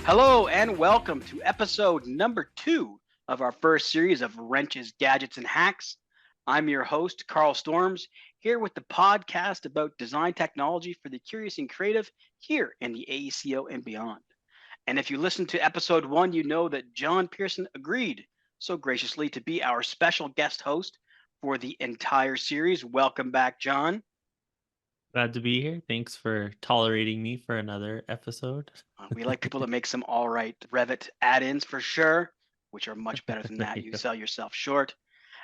Hello and welcome to episode number 2 of our first series of Wrenches, Gadgets, and Hacks. I'm your host, Carl Storms, here with the podcast about design technology for the curious and creative here in the AECO and beyond. And if you listened to episode 1, you know that John Pearson agreed so graciously to be our special guest host for the entire series. Welcome back, John. Glad to be here. Thanks for tolerating me for another episode. We like people that make some all right Revit add-ins for sure, which are much better than There that. you You go. sell yourself short.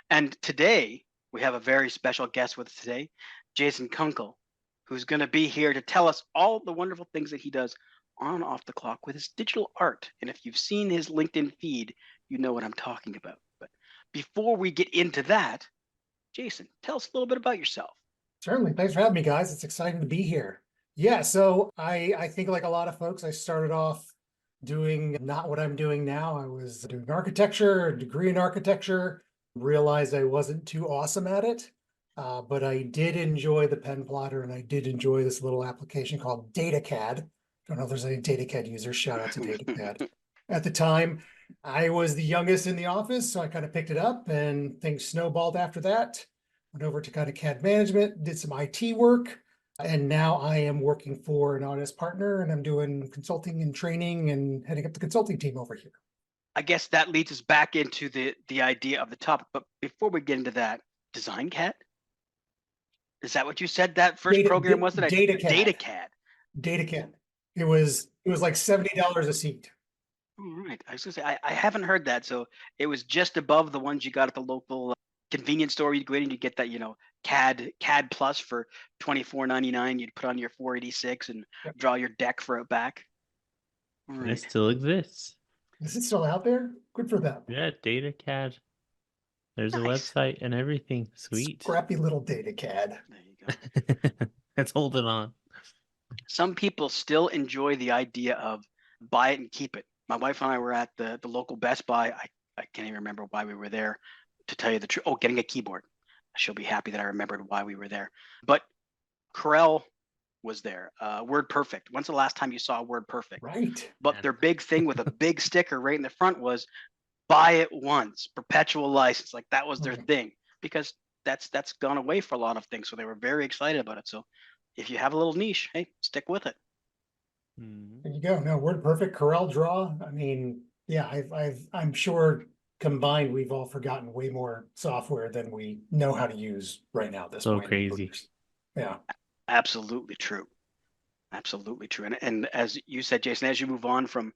And today we have a very special guest with us today, Jason Kunkel, who's going to be here to tell us all the wonderful things that he does on and off the clock with his digital art. And if you've seen his LinkedIn feed, you know what I'm talking about. But before we get into that, Jason, tell us a little bit about yourself. Certainly. Thanks for having me, guys. It's exciting to be here. Yeah, so I think like a lot of folks, I started off doing not what I'm doing now. I was doing architecture, a degree in architecture, realized I wasn't too awesome at it. But I did enjoy the pen plotter and I did enjoy this little application called DataCAD. Don't know if there's any DataCAD users. Shout out to DataCAD. At the time, I was the youngest in the office, so I kind of picked it up and things snowballed after that. Went over to kind of CAD management, did some IT work, and now I am working for an honest partner and I'm doing consulting and training and heading up the consulting team over here. I guess that leads us back into the idea of the topic. But before we get into that, Design Cat? Is that what you said that first program was? DataCAD. DataCAD. It was like $70 a seat. All right. I was gonna say I haven't heard that. So it was just above the ones you got at the local convenience store. You'd go in and you get that, CAD Plus for $24.99. You'd put on your 486 and Yep. draw your deck for it back. All And it right. still exists. Is it still out there? Good for them. Yeah, DataCAD. There's a Nice. website and everything. Sweet. Scrappy little DataCAD. There you go. Let's hold it on. Some people still enjoy the idea of buy it and keep it. My wife and I were at the local Best Buy. I can't even remember why we were there, to tell you the truth. Oh, getting a keyboard. She'll be happy that I remembered why we were there. But Corel was there. WordPerfect. When's the last time you saw WordPerfect? Right. But their big thing with a big sticker right in the front was buy it once, perpetual license. Like that was their thing, because that's gone away for a lot of things. So they were very excited about it. So if you have a little niche, hey, stick with it. There you go. No, WordPerfect, Corel Draw. I mean, yeah, I'm sure combined, we've all forgotten way more software than we know how to use right now at this So point. crazy. Yeah. Absolutely true. Absolutely true. And as you said, Jason, as you move on from,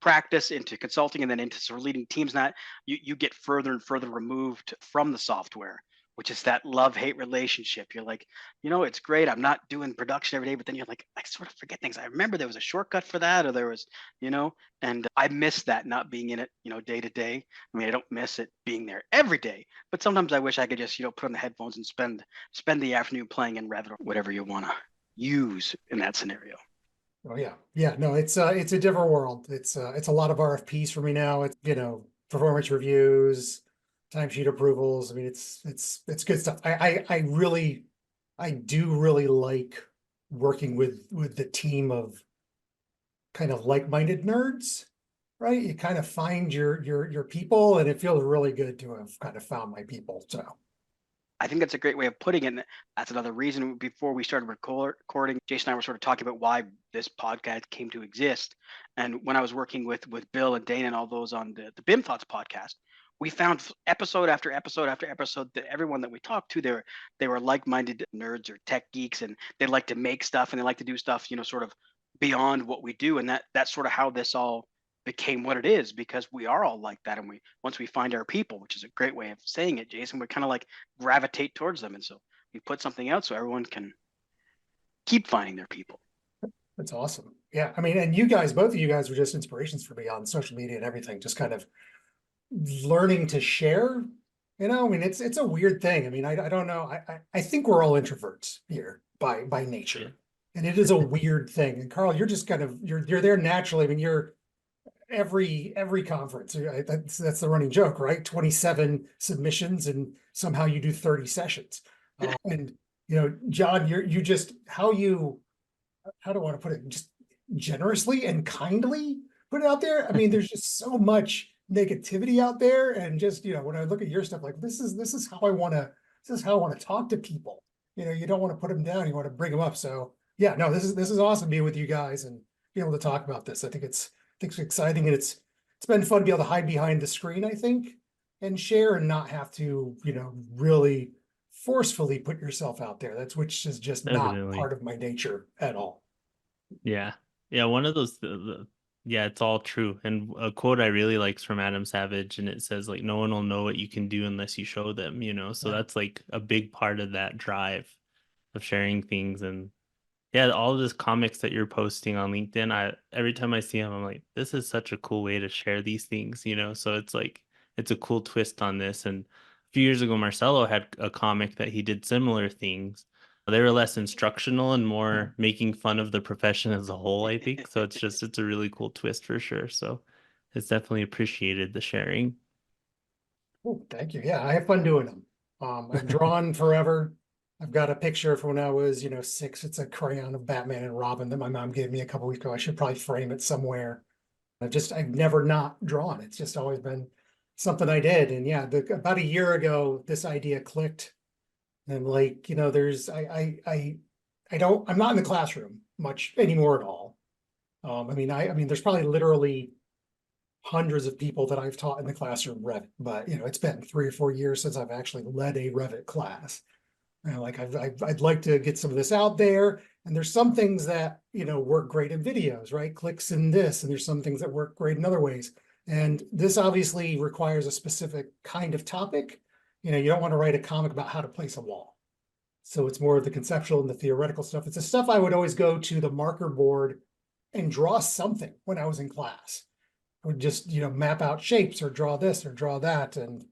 practice into consulting and then into sort of leading teams, that you get further and further removed from the software, which is that love-hate relationship. You're like, it's great. I'm not doing production every day, but then you're like, I sort of forget things. I remember there was a shortcut for that, or there was, and I miss that not being in it, day to day. I mean, I don't miss it being there every day, but sometimes I wish I could just, put on the headphones and spend the afternoon playing in Revit or whatever you want to use in that scenario. Oh yeah. Yeah. No, it's a different world. It's a lot of RFPs for me now. It's, performance reviews, timesheet approvals. I mean, it's good stuff. I do really like working with the team of kind of like-minded nerds, right? You kind of find your people, and it feels really good to have kind of found my people. So I think that's a great way of putting it. And that's another reason before we started recording, Jason and I were sort of talking about why this podcast came to exist. And when I was working with Bill and Dana and all those on the BIM Thoughts podcast, we found episode after episode after episode that everyone that we talked to, they were like-minded nerds or tech geeks, and they like to make stuff and they like to do stuff, sort of beyond what we do. And that's sort of how this all became what it is, because we are all like that. And once we find our people, which is a great way of saying it, Jason, we kind of like gravitate towards them. And so we put something out so everyone can keep finding their people. that's awesome. Yeah. I mean, and you guys, both of you guys were just inspirations for me on social media and everything, just kind of learning to share. I mean, it's a weird thing. I mean, I don't know. I think we're all introverts here by nature. Yeah. And it is a weird thing. And Carl, you're just kind of you're there naturally. I mean, you're every conference. That's the running joke, right? 27 submissions, and somehow you do 30 sessions. And John, you just how do I want to put it? Just generously and kindly put it out there. I mean, there's just so much negativity out there, and just, when I look at your stuff, like this is how I want to talk to people. You don't want to put them down, you want to bring them up. So yeah, no, this is awesome being with you guys and being able to talk about this. I think it's exciting, and it's been fun to be able to hide behind the screen, I think, and share, and not have to, really forcefully put yourself out there. Which is just not Definitely. part of my nature at all. Yeah. Yeah, one of those yeah, it's all true. And a quote I really likes from Adam Savage, and it says like no one will know what you can do unless you show them, you know. So Right. that's like a big part of that drive of sharing things. And yeah, all of this comics that you're posting on LinkedIn, every time I see them, I'm like, this is such a cool way to share these things, you know? So it's like, it's a cool twist on this. And a few years ago, Marcelo had a comic that he did similar things. They were less instructional and more making fun of the profession as a whole, I think. So it's a really cool twist for sure. So it's definitely appreciated the sharing. Oh, thank you. Yeah, I have fun doing them. I've drawn forever. I've got a picture from when I was, 6. It's a crayon of Batman and Robin that my mom gave me a couple weeks ago. I should probably frame it somewhere. I've never not drawn. It's just always been something I did. And yeah, about a year ago, this idea clicked. And like, I'm not in the classroom much anymore at all. I mean, there's probably literally hundreds of people that I've taught in the classroom Revit, but it's been 3 or 4 years since I've actually led a Revit class. And like I'd like to get some of this out there. And there's some things that work great in videos, right? Clicks in this, and there's some things that work great in other ways. And this obviously requires a specific kind of topic. You don't want to write a comic about how to place a wall. So it's more of the conceptual and the theoretical stuff. It's the stuff I would always go to the marker board and draw something when I was in class. I would just, map out shapes or draw this or draw that. And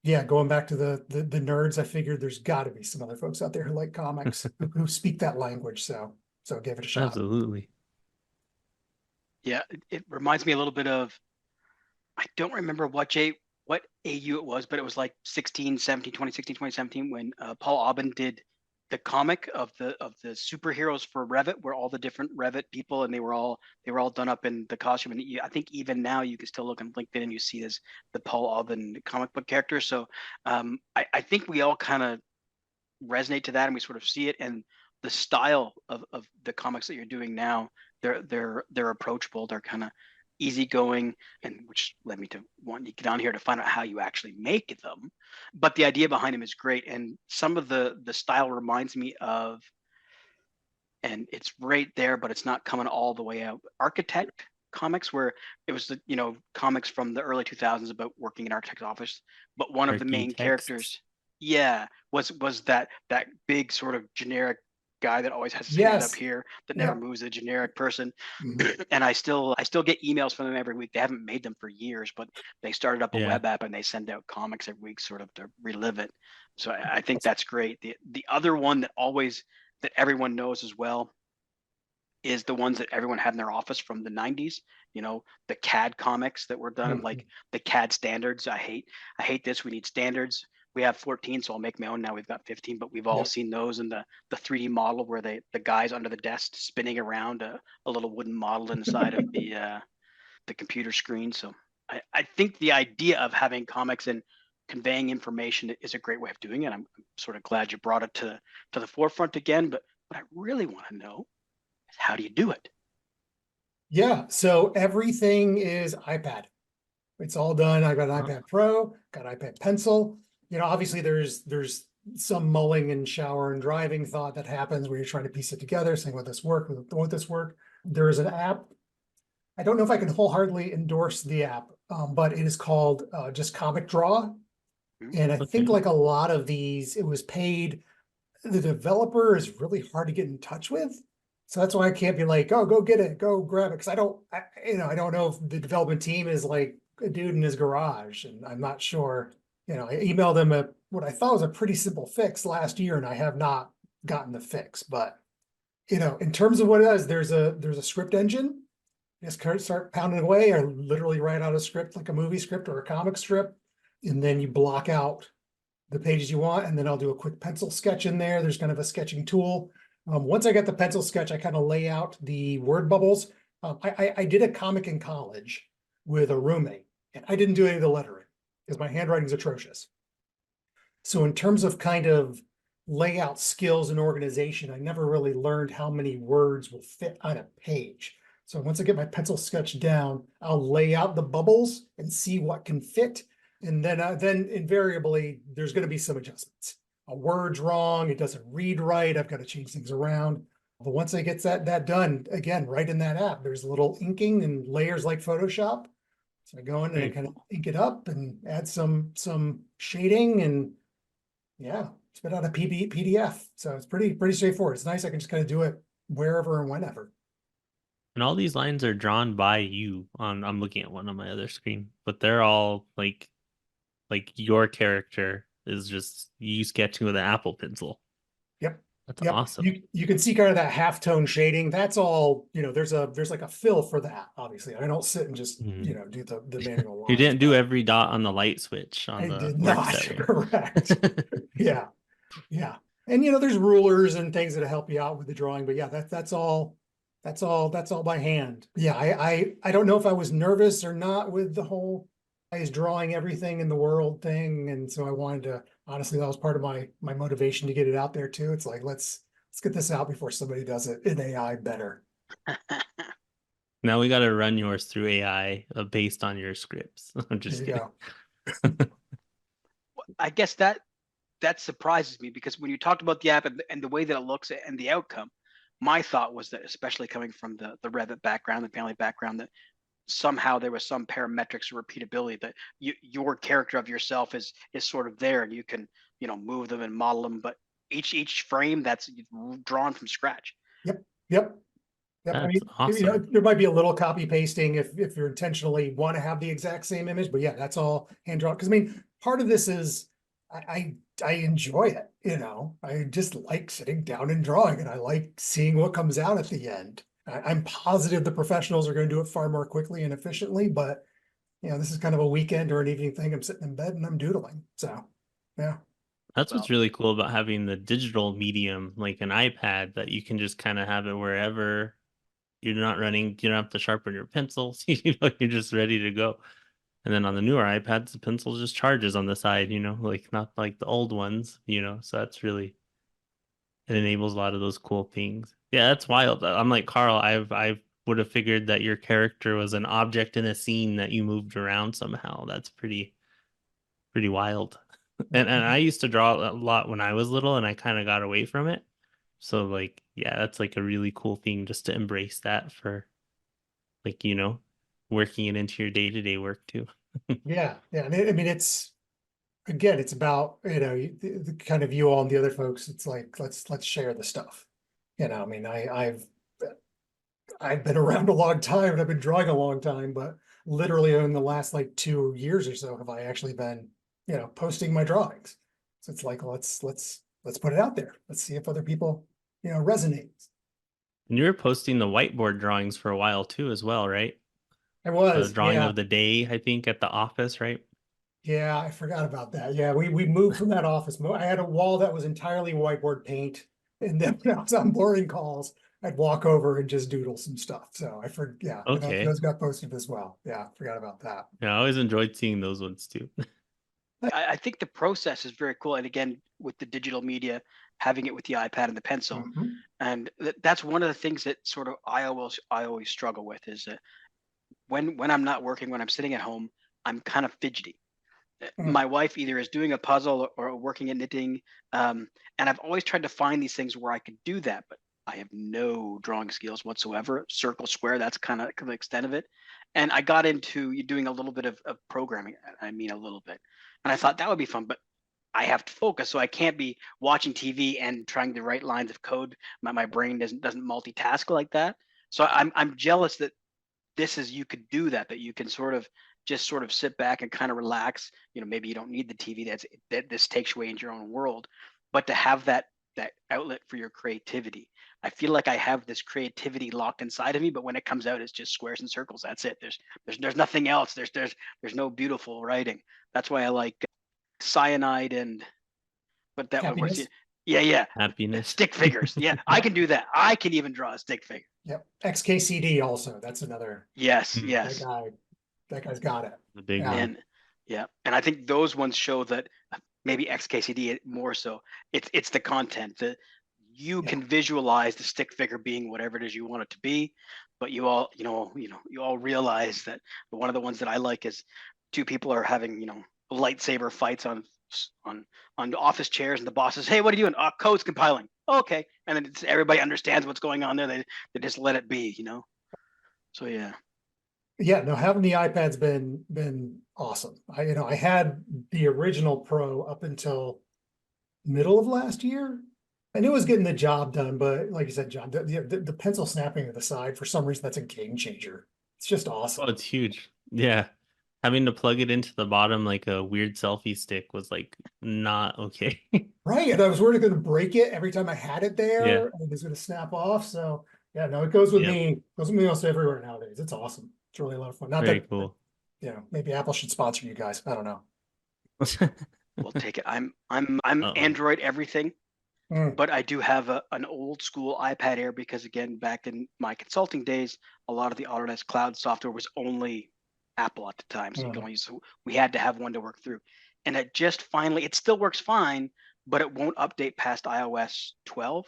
yeah, going back to the nerds, I figured there's got to be some other folks out there who like comics who speak that language. So I gave it a shot. Absolutely. Yeah, it reminds me a little bit of, I don't remember what AU it was, but it was like 2016, 2017, when Paul Aubin did the comic of the superheroes for Revit, where all the different Revit people, and they were all done up in the costume. And I think even now you can still look on LinkedIn and you see this, the Paul Aubin comic book character. So I think we all kind of resonate to that, and we sort of see it. And the style of the comics that you're doing now, they're approachable. They're kind of easygoing, and which led me to wanting to get on here to find out how you actually make them. But the idea behind them is great, and some of the style reminds me of, and it's right there, but it's not coming all the way out, Architect comics, where it was the comics from the early 2000s about working in an architect's office, but one of the main characters, yeah, was that big sort of generic guy that always has his hand up Yes. here, that never moves, a generic person. Mhm. And I still get emails from them every week. They haven't made them for years, but they started up a Yeah. web app and they send out comics every week sort of to relive it. So I think that's great. The other one that everyone knows as well is the ones that everyone had in their office from the 90s, the CAD comics that were done, like the CAD standards. I hate this. We need standards. We have 14, so I'll make my own. Now we've got 15, but we've all Yep. seen those in the 3D model where the guy's under the desk spinning around a little wooden model inside of the computer screen. So I think the idea of having comics and conveying information is a great way of doing it. I'm sort of glad you brought it to the forefront again. But what I really want to know is, how do you do it? Yeah. So everything is iPad. It's all done. I got an iPad Pro, got iPad Pencil. Obviously there's some mulling and shower and driving thought that happens where you're trying to piece it together, saying, will this work? Won't this work? There is an app. I don't know if I can wholeheartedly endorse the app, but it is called just Comic Draw. And I think like a lot of these, it was paid. The developer is really hard to get in touch with. So that's why I can't be like, oh, go get it, go grab it. Cause I don't know if the development team is like a dude in his garage, and I'm not sure. I emailed them what I thought was a pretty simple fix last year, and I have not gotten the fix. But in terms of what it is, there's a script engine. Just start pounding away, or literally write out a script like a movie script or a comic strip, and then you block out the pages you want, and then I'll do a quick pencil sketch in there. There's kind of a sketching tool. Once I get the pencil sketch, I kind of lay out the word bubbles. I did a comic in college with a roommate, and I didn't do any of the lettering because my handwriting's atrocious. So in terms of kind of layout skills and organization, I never really learned how many words will fit on a page. So once I get my pencil sketch down, I'll lay out the bubbles and see what can fit. And then invariably, there's going to be some adjustments. A word's wrong, it doesn't read right, I've got to change things around. But once I get that done, again, right in that app, there's a little inking and layers like Photoshop. So I go in and I kind of ink it up and add some shading and yeah, spit out a PDF. So it's pretty straightforward. It's nice. I can just kind of do it wherever and whenever. And all these lines are drawn by you I'm looking at one on my other screen, but they're all like your character is just you sketching with an Apple pencil. Yep. That's Yep. awesome. You can see kind of that halftone shading. That's all, there's like a fill for that, obviously. I don't sit and just, do the manual lines. You didn't do every dot on the light switch on I the did work not. setting. Correct. Yeah. Yeah. And there's rulers and things that help you out with the drawing, but yeah, that's all by hand. Yeah, I don't know if I was nervous or not with the whole guys drawing everything in the world thing. And so I wanted to, honestly, that was part of my motivation to get it out there too. It's like, let's get this out before somebody does it in AI better. Now we got to run yours through AI based on your scripts. I'm just kidding. I guess that surprises me, because when you talked about the app and the way that it looks and the outcome, my thought was that, especially coming from the Revit background, the family background, that somehow there was some parametrics or repeatability, that your character of yourself is sort of there, and you can move them and model them, but each frame that's drawn from scratch. Yep. That's I mean, awesome. there might be a little copy pasting if you intentionally want to have the exact same image, but yeah, that's all hand drawn. Because I mean, part of this is I enjoy it. I just like sitting down and drawing, and I like seeing what comes out at the end. I'm positive the professionals are going to do it far more quickly and efficiently, but this is kind of a weekend or an evening thing. I'm sitting in bed and I'm doodling. So yeah. That's what's really cool about having the digital medium, like an iPad, that you can just kind of have it wherever you're not running. You don't have to sharpen your pencils. You're just ready to go. And then on the newer iPads, the pencil just charges on the side, like not like the old ones, so that's really, it enables a lot of those cool things. Yeah, that's wild. I'm like, Carl, I would have figured that your character was an object in a scene that you moved around somehow. That's pretty wild. And I used to draw a lot when I was little, and I kind of got away from it. So like, yeah, that's like a really cool thing just to embrace that for like, working it into your day-to-day work too. Yeah. And I mean, it's about, the kind of you all and the other folks. It's like, let's share the stuff. I mean, I've been around a long time and I've been drawing a long time, but literally in the last like 2 years or so have I actually been, posting my drawings. So it's like, let's put it out there. Let's see if other people, resonate. And you were posting the whiteboard drawings for a while too, as well, right? I The was, drawing yeah. of the day, I think, at the office, right? Yeah, I forgot about that. Yeah, we moved from that office. I had a wall that was entirely whiteboard paint. And then when I was on boarding calls, I'd walk over and just doodle some stuff. So yeah, Okay. those got posted as well. Yeah, forgot about that. Yeah, I always enjoyed seeing those ones too. I think the process is very cool. And again, with the digital media, having it with the iPad and the pencil. Mhm. And that's one of the things that sort of I always struggle with, is that when I'm not working, when I'm sitting at home, I'm kind of fidgety. Mm. My wife either is doing a puzzle or working at knitting, and I've always tried to find these things where I could do that, but I have no drawing skills whatsoever. Circle, square, that's kind of the extent of it. And I got into doing a little bit of programming. I mean, a little bit, and I thought that would be fun, but I have to focus, so I can't be watching TV and trying to write lines of code. My brain doesn't multitask like that. So I'm jealous that you could do that you can sort of just sort of sit back and kind of relax. Maybe you don't need the TV. That this takes you away into your own world, but to have that outlet for your creativity. I feel like I have this creativity locked inside of me, but when it comes out, it's just squares and circles. That's it. There's nothing else. There's no beautiful writing. That's why I like cyanide, and but that was Happiness. Yeah. happiness. Stick figures. Yeah, I can do that. I can even draw a stick figure. Yep. XKCD also. That's another. Yes, Mm. That yes. guy's got it. The big Yeah. one. And yeah, and I think those ones show that maybe XKCD more so. It's the content that you Yeah. can visualize the stick figure being whatever it is you want it to be, but you all you all realize that one of the ones that I like is two people are having lightsaber fights on on office chairs, and the boss says, "Hey, what are you doing?" Code's compiling. Okay, and then everybody understands what's going on there. They just let it be. So yeah. Yeah, no, having the iPad's been awesome. I had the original Pro up until middle of last year. I knew it was getting the job done, but like you said, John, the pencil snapping to the side, for some reason, that's a game changer. It's just Oh, awesome. it's huge. Yeah. Having to plug it into the bottom like a weird selfie stick was like not okay. Right. And I was worried it gonna break it every time I had it Yeah. there and it was gonna snap off. So yeah, no, it goes with Yep. me, almost everywhere nowadays. It's awesome. It's really a lot of fun. Not Very that, cool. maybe Apple should sponsor you guys. I don't know. We'll take it. I'm Uh-oh. Android everything, Mm, but I do have an old school iPad Air because again, back in my consulting days, a lot of the Autodesk cloud software was only Apple at the time, so you can mm, only use. So we had to have one to work through, and it just finally, it still works fine, but it won't update past iOS 12.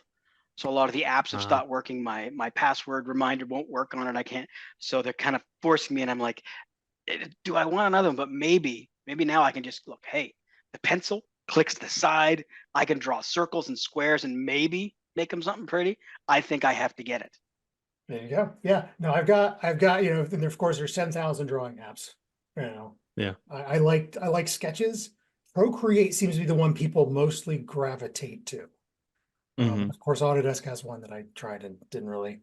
So a lot of the apps have Uh, stopped working. My password reminder won't work on it. I can't. So they're kind of forcing me, and I'm like, do I want another one? But maybe now I can just look, hey, the pencil clicks to the side. I can draw circles and squares and maybe make them something pretty. I think I have to get it. there you go. Yeah. No, I've got, and of course there's 10,000 drawing apps. You know, yeah. I like Sketches. Procreate seems to be the one people mostly gravitate to. Mm-hmm. Of course, Autodesk has one that I tried and didn't really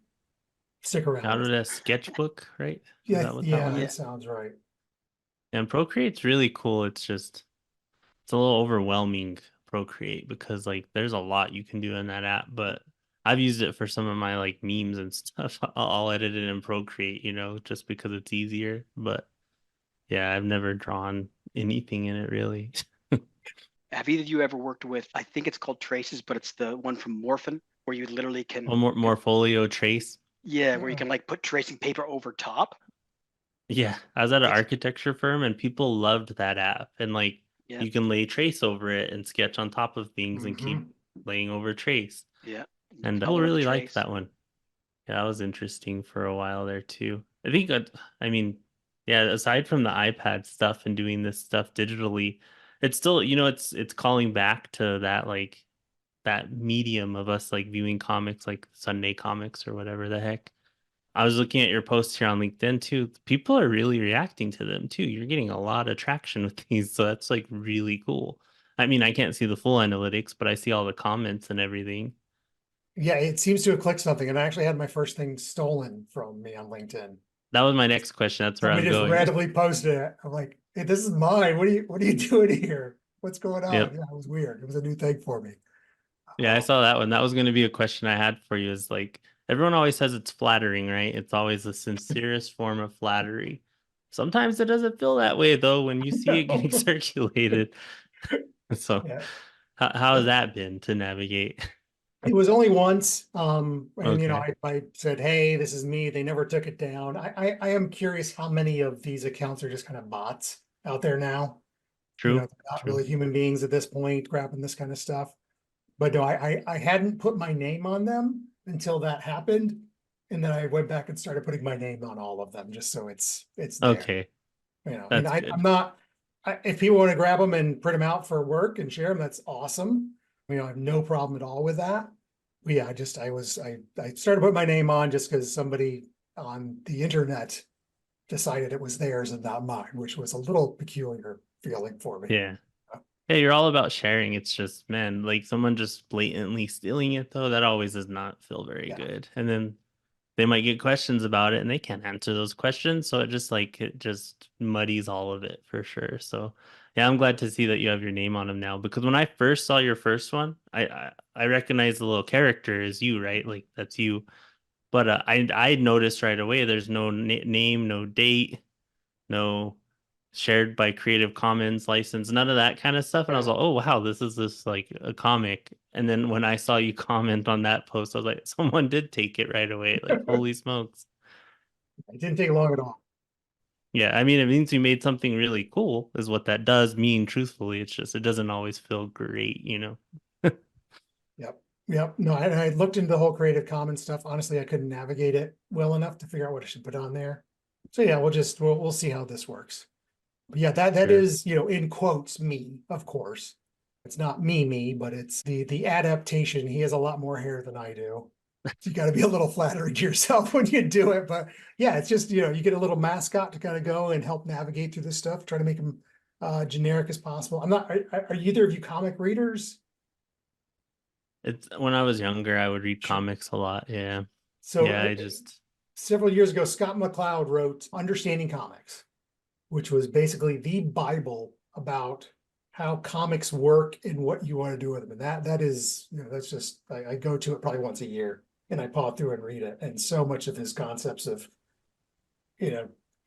stick around with. Autodesk Sketchbook, right? Is Yeah, that what that yeah, one that Yeah. is? sounds right. And Procreate's really cool. It's a little overwhelming, Procreate, because like there's a lot you can do in that app, but I've used it for some of my like memes and stuff. I'll edit it in Procreate, just because it's easier. But yeah, I've never drawn anything in it really. Have either of you ever worked with? I think it's called Traces, but it's the one from Morphin where you literally Oh, can. Morpholio Trace. Yeah, where you Yeah. can like put tracing paper over top. Yeah, I was at an It's architecture firm and people loved that app. And like yeah, you can lay trace over it and sketch on top of things and keep Mhm. laying over trace. yeah. And people Color with really liked trace. that one. Yeah, that was interesting for a while there too. I think I mean, yeah, aside from the iPad stuff and doing this stuff digitally, it's still, it's calling back to that like that medium of us like viewing comics like Sunday comics or whatever the heck. I was looking at your posts here on LinkedIn too. People are really reacting to them too. You're getting a lot of traction with these, so that's like really cool. I mean, I can't see the full analytics, but I see all the comments and everything. Yeah, it seems to have clicked something, and I actually had my first thing stolen from me on LinkedIn. That was my next question. That's where I Somebody was just going. randomly posted it. I'm like, hey, this is mine. What are you doing here? What's going on? Yep. Yeah, it was weird. It was a new thing for me. Yeah, I saw that one. That was going to be a question I had for you is like everyone always says it's flattering, right? It's always the sincerest form of flattery. Sometimes it doesn't feel that way though when you see it getting circulated. So, Yeah, how has that been to navigate? it was only once. And Okay. I said, hey, this is me. They never took it down. I am curious how many of these accounts are just kind of bots out there now. True. Not True. really human beings at this point, grabbing this kind of stuff. But no, I hadn't put my name on them until that happened. And then I went back and started putting my name on all of them just so it's there. Okay. And That's I'm good. not, if people want to grab them and print them out for work and share them, that's awesome. I have no problem at all with that. But yeah, I started putting my name on just because somebody on the internet decided it was theirs and not mine, which was a little peculiar feeling for me. Yeah. Yeah, you're all about sharing. It's just, man, like someone just blatantly stealing it though, that always does not feel very Yeah. good. And then they might get questions about it and they can't answer those questions. So it just muddies all of it for sure. So yeah, I'm glad to see that you have your name on them now because when I first saw your first one, I recognized the little character as you, right? Like that's you. But I noticed right away there's no name, no date, no shared by Creative Commons license, none of that kind of stuff. And I was Yeah. like, oh wow, this is like a comic. And then when I saw you comment on that post, I was like, someone did take it right away. Like, holy smokes. It didn't take long at all. Yeah, I mean, it means you made something really cool, is what that does mean, truthfully. It's just, it doesn't always feel great, you know? Yep. Yep. No, I looked into the whole Creative Commons stuff. Honestly, I couldn't navigate it well enough to figure out what I should put on there. So yeah, we'll see how this works. But yeah, that Sure. is, in quotes, me, of course. It's not me, but it's the adaptation. He has a lot more hair than I do. So you got to be a little flattering to yourself when you do it. But yeah, it's just, you get a little mascot to kind of go and help navigate through this stuff, try to make them generic as possible. Are either of you comic readers? It's when I was younger, I would read Sure. comics a lot. Yeah. So Yeah, I just several years ago, Scott McCloud wrote Understanding Comics, which was basically the Bible about how comics work and what you want to do with them. And that is, that's just, I go to it probably once a year and I paw through and read it. And so much of his concepts of,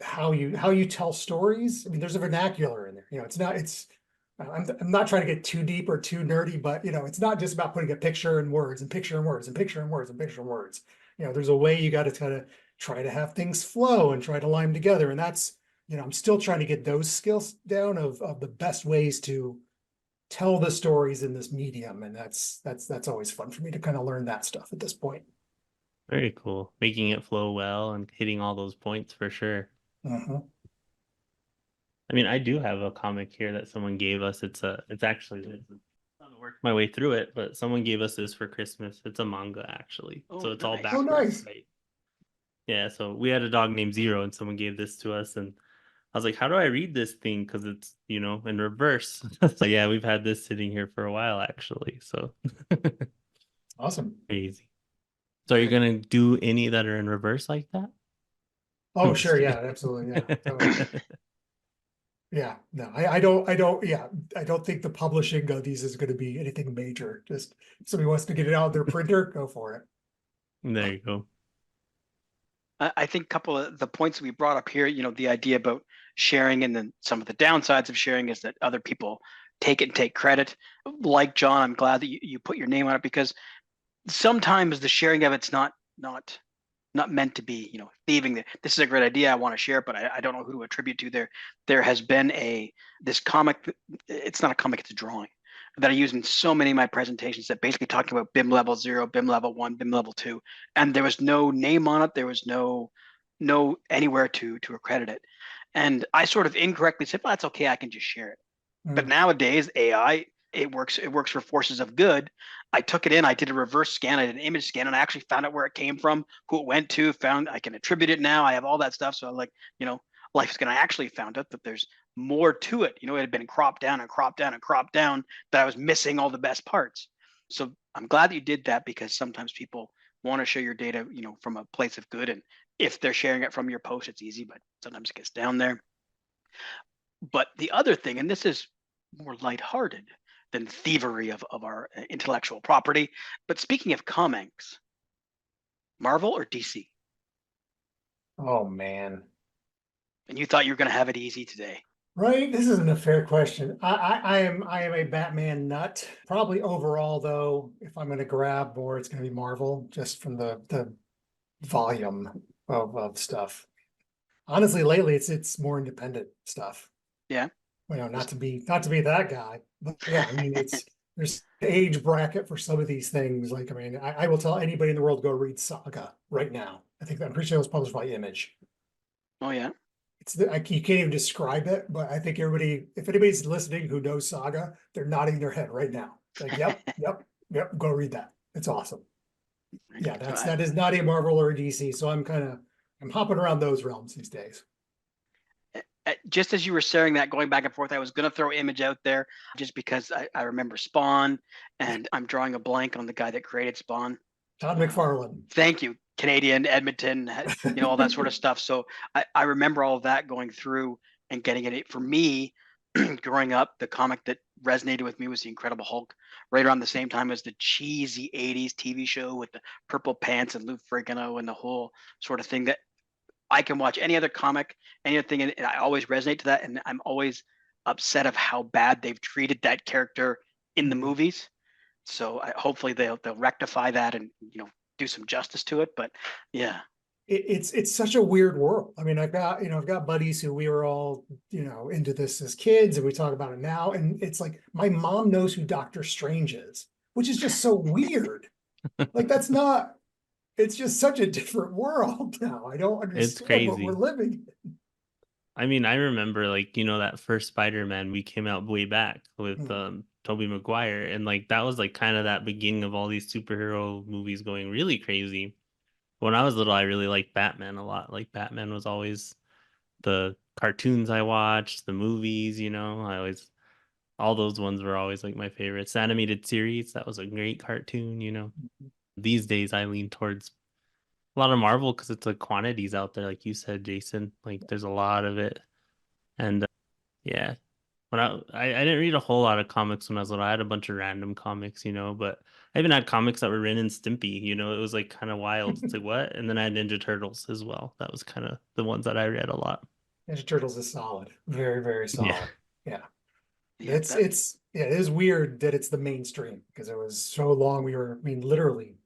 how you tell stories. I mean, there's a vernacular in there. I'm not trying to get too deep or too nerdy, but it's not just about putting a picture and words and picture and words and picture and words and picture and words. There's a way you got to kind of try to have things flow and try to line them together. And that's, I'm still trying to get those skills down of the best ways to tell the stories in this medium. And that's always fun for me to kind of learn that stuff at this point. very cool. Making it flow well and hitting all those points for sure. Mhm. I mean, I do have a comic here that someone gave us. It's actually, I'm gonna work my way through it, but someone gave us this for Christmas. It's a manga actually. Oh, So it's all nice. backwards. Oh, nice. Right? Yeah, so we had a dog named Zero and someone gave this to us and I was like, how do I read this thing? Because it's, in reverse. So yeah, we've had this sitting here for a while actually. So Awesome. crazy. So are you gonna do any that are in reverse like that? Oh, I'm just sure. Yeah, kidding. absolutely. Yeah. Totally. Yeah, no, I don't, yeah, I don't think the publishing of these is going to be anything major. Just if somebody wants to get it out of their printer, go for it. There you go. I think a couple of the points we brought up here, the idea about sharing and then some of the downsides of sharing is that other people take it and take credit. Like John, I'm glad that you put your name on it because sometimes the sharing of it's not meant to be, thieving. This is a great idea. I want to share it, but I don't know who to attribute to. There has been this comic. It's not a comic. It's a drawing that I use in so many of my presentations that basically talking about BIM level 0, BIM level 1, BIM level 2, and there was no name on it. There was no anywhere to accredit it, and I sort of incorrectly said, "Well, that's okay. I can just share it." But nowadays, AI, it works for forces of good. I took it in, I did a reverse scan, I did an image scan, and I actually found out where it came from, who it went to, found I can attribute it now. I have all that stuff. So I'm like, life is gonna actually found out that there's more to it. It had been cropped down and cropped down and cropped down, that I was missing all the best parts. So I'm glad that you did that because sometimes people want to share your data, from a place of good. And if they're sharing it from your post, it's easy, but sometimes it gets down there. But the other thing, and this is more lighthearted than thievery of our intellectual property. But speaking of comics, Marvel or DC? Oh man. And you thought you were going to have it easy today. Right. This isn't a fair question. I am a Batman nut. Probably overall though, if I'm going to grab more, it's going to be Marvel just from the volume of stuff. Honestly, lately it's more independent stuff. Yeah. Not to be that guy, but yeah, I mean there's age bracket for some of these things. Like, I mean, I will tell anybody in the world to go read Saga right now. I'm pretty sure it was published by Image. Oh yeah. You can't even describe it, but I think if anybody's listening who knows Saga, they're nodding their head right now. Like, yep, yep, go read that. It's awesome. Yeah, that is not a Marvel or a DC. So I'm hopping around those realms these days. Just as you were sharing that, going back and forth, I was going to throw Image out there just because I remember Spawn, and I'm drawing a blank on the guy that created Spawn. Todd McFarlane. Thank you. Canadian, Edmonton, all that sort of stuff. So I remember all of that going through and getting it. For me, growing up, the comic that resonated with me was The Incredible Hulk, right around the same time as the cheesy 80s TV show with the purple pants and Lou Ferrigno and the whole sort of thing that I can watch any other comic, any other thing, and I always resonate to that. And I'm always upset of how bad they've treated that character in the movies. So hopefully they'll rectify that and do some justice to it. But yeah. It's such a weird world. I mean, I've got buddies who we were all, into this as kids, and we talk about it now. And it's like my mom knows who Doctor Strange is, which is just so weird. Like it's just such a different world now. I don't It's understand what we're crazy. living in. I mean, I remember like, that first Spider-Man we came out way back with Tobey Maguire, and like that was like kind of that beginning of all these superhero movies going really crazy. When I was little, I really liked Batman a lot. Like Batman was always the cartoons I watched, the movies, all those ones were always like my favorites. The animated series, that was a great cartoon. These days I lean towards a lot of Marvel because it's like quantities out there, like you said, Jason. Like there's a lot of it. And yeah, when I didn't read a whole lot of comics when I was little. I had a bunch of random comics, but I even had comics that were Ren and Stimpy. It was like kind of wild. It's like what? And then I had Ninja Turtles as well. That was kind of the ones that I read a lot. Ninja Turtles is solid, very, very Yeah. solid. Yeah, Yeah, it is weird that it's the mainstream because it was so long we were, I mean, literally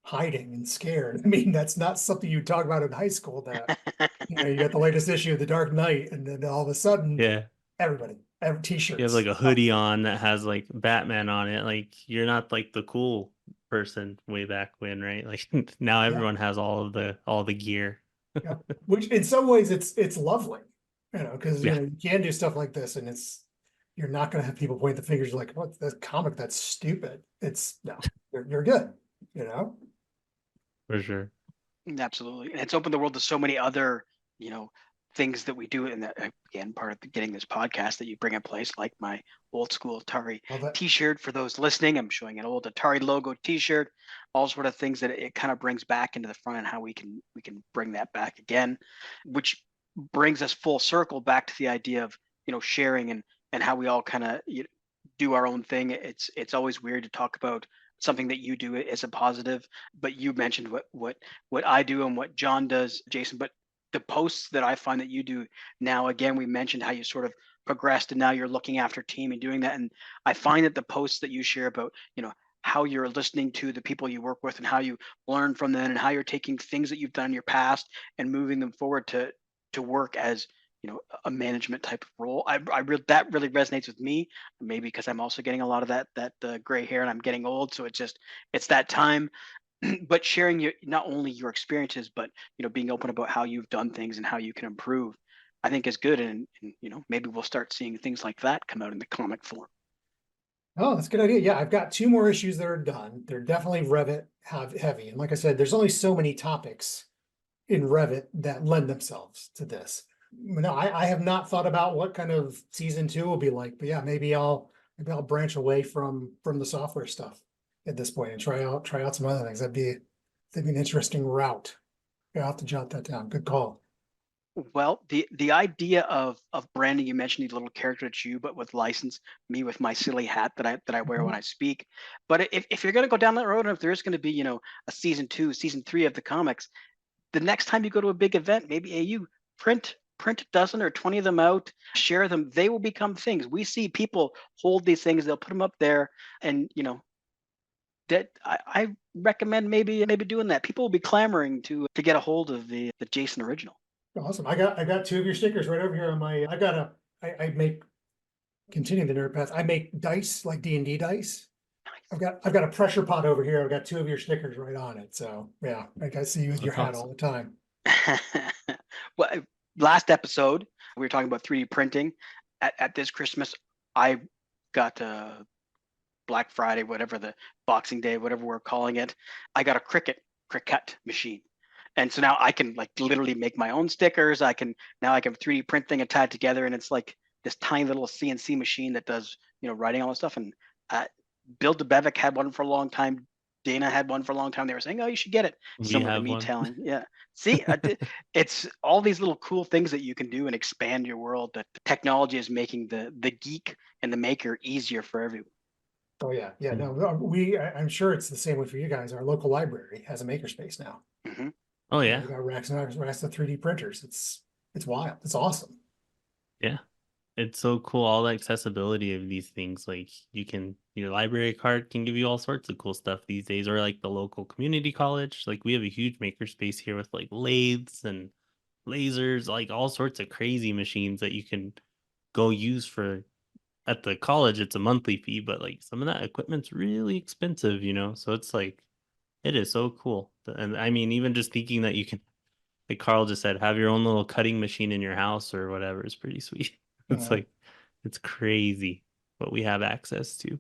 hiding and scared. I mean, that's not something you talk about in high school. That you got the latest issue of The Dark Knight, and then all of a sudden, Yeah. everybody, every You have t-shirts. like a hoodie on that has like Batman on it. Like you're not like the cool person way back when, right? Like now Yeah, everyone has all the gear. yeah. Which in some ways it's lovely, because Yeah, you can do stuff like this, and you're not going to have people point the fingers like, "What's that comic? That's stupid." It's no, you're good, you know. for sure. absolutely. And it's opened the world to so many other, you know, things that we do. And that, again, part of getting this podcast that you bring in place, like my old school Atari Well, that T-shirt for those listening. I'm showing an old Atari logo T-shirt, all sort of things that it kind of brings back into the front, and how we can bring that back again, which brings us full circle back to the idea of sharing and how we all kind of do our own thing. It's always weird to talk about something that you do as a positive, but you mentioned what I do and what John does, Jason. But the posts that I find that you do now, again, we mentioned how you sort of progressed and now you're looking after team and doing that. And I find that the posts that you share about, how you're listening to the people you work with and how you learn from them and how you're taking things that you've done in your past and moving them forward to work as a management type of role. That really resonates with me, maybe because I'm also getting a lot of that gray hair and I'm getting old, so it's that time. But sharing not only your experiences, but being open about how you've done things and how you can improve, I think is good. And maybe we'll start seeing things like that come out in the comic form. Oh, that's a good idea. Yeah, I've got 2 more issues that are done. They're definitely Revit heavy, and like I said, there's only so many topics in Revit that lend themselves to this. No, I have not thought about what kind of season 2 will be like, but yeah, maybe I'll branch away from the software stuff at this point and try out some other things. That'd be an interesting route. Yeah, I'll have to jot that down. Good call. Well, the idea of branding, you mentioned the little character it's you, but with license, me with my silly hat that I wear when I speak. But if you're going to go down that road, and if there is going to be a season 2, season 3 of the comics, the next time you go to a big event, maybe you print a dozen or 20 of them out, share them. They will become things. We see people hold these things, they'll put them up there, and that I recommend maybe doing that. People will be clamoring to get a hold of the Jason original. Awesome. I got 2 of your stickers right over here on my. I make continuing the nerd path. I make dice like D&D dice. I've got a pressure pot over here. I've got 2 of your stickers right on it. So yeah, I see you with your That's hat all awesome. the time. Well, last episode we were talking about 3D printing. At this Christmas, I got Black Friday, whatever, the Boxing Day, whatever we're calling it. I got a Cricut machine. And so now I can like literally make my own stickers. I can 3D print thing and tie it together, and it's like this tiny little CNC machine that does writing all this stuff. And Bill DeBevick had one for a long time. Dana had one for a long time. They were saying, "Oh, you should get it." We Similar to have me one. telling, yeah. See, it's all these little cool things that you can do and expand your world. That technology is making the geek and the maker easier for everyone. Oh yeah, yeah. Yeah. No, I'm sure it's the same way for you guys. Our local library has a makerspace now. Hmm. Oh They yeah. got racks and racks of 3D printers. It's wild. It's awesome. Yeah. It's so cool, all the accessibility of these things. Like your library card can give you all sorts of cool stuff these days, or like the local community college. Like we have a huge makerspace here with like lathes and lasers, like all sorts of crazy machines that you can go use for at the college. It's a monthly fee, but like some of that equipment's really expensive, So it's like it is so cool. And I mean, even just thinking that you can, like Carl just said, have your own little cutting machine in your house or whatever is pretty sweet. It's Uh, like it's crazy what we have access to.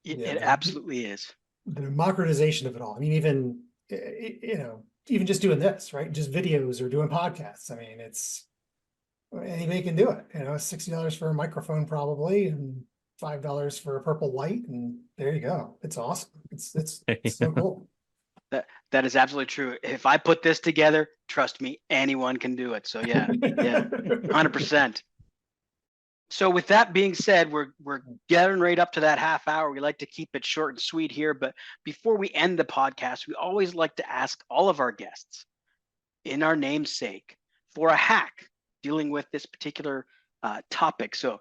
yeah, It absolutely is. the democratization of it all. I mean, even even just doing this, right? Just videos or doing podcasts. I mean, it's anybody can do it. $60 for a microphone probably, and $5 for a purple light, and there you go. It's awesome. It's so cool. That is absolutely true. If I put this together, trust me, anyone can do it. So yeah, 100%. So with that being said, we're getting right up to that half hour. We like to keep it short and sweet here, but before we end the podcast, we always like to ask all of our guests, in our namesake, for a hack dealing with this particular topic. So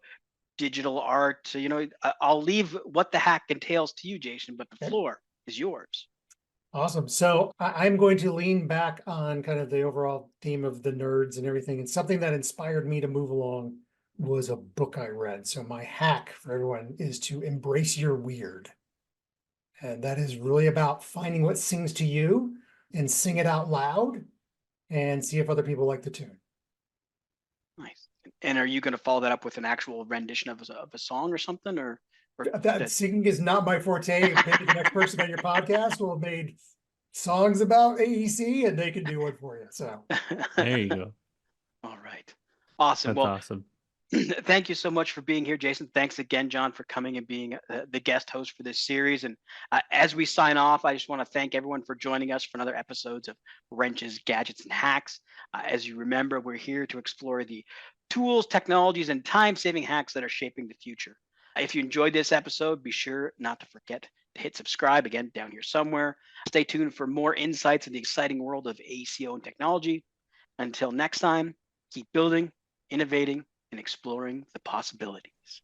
digital art, I'll leave what the hack entails to you, Jason, but the floor is yours. Awesome. So I'm going to lean back on kind of the overall theme of the nerds and everything. And something that inspired me to move along was a book I read. So my hack for everyone is to embrace your weird. And that is really about finding what sings to you and sing it out loud and see if other people like the tune. Nice. And are you going to follow that up with an actual rendition of a song or something, or that singing is not my forte? Maybe the next person on your podcast will have made songs about AEC and they can do one for you. So there you go. All right. Awesome. That's awesome. Thank you so much for being here, Jason. Thanks again, John, for coming and being the guest host for this series. And as we sign off, I just want to thank everyone for joining us for another episodes of Wrenches, Gadgets, and Hacks. As you remember, we're here to explore the tools, technologies, and time-saving hacks that are shaping the future. If you enjoyed this episode, be sure not to forget to hit subscribe, again, down here somewhere. Stay tuned for more insights in the exciting world of AECO and technology. Until next time, keep building, innovating, and exploring the possibilities.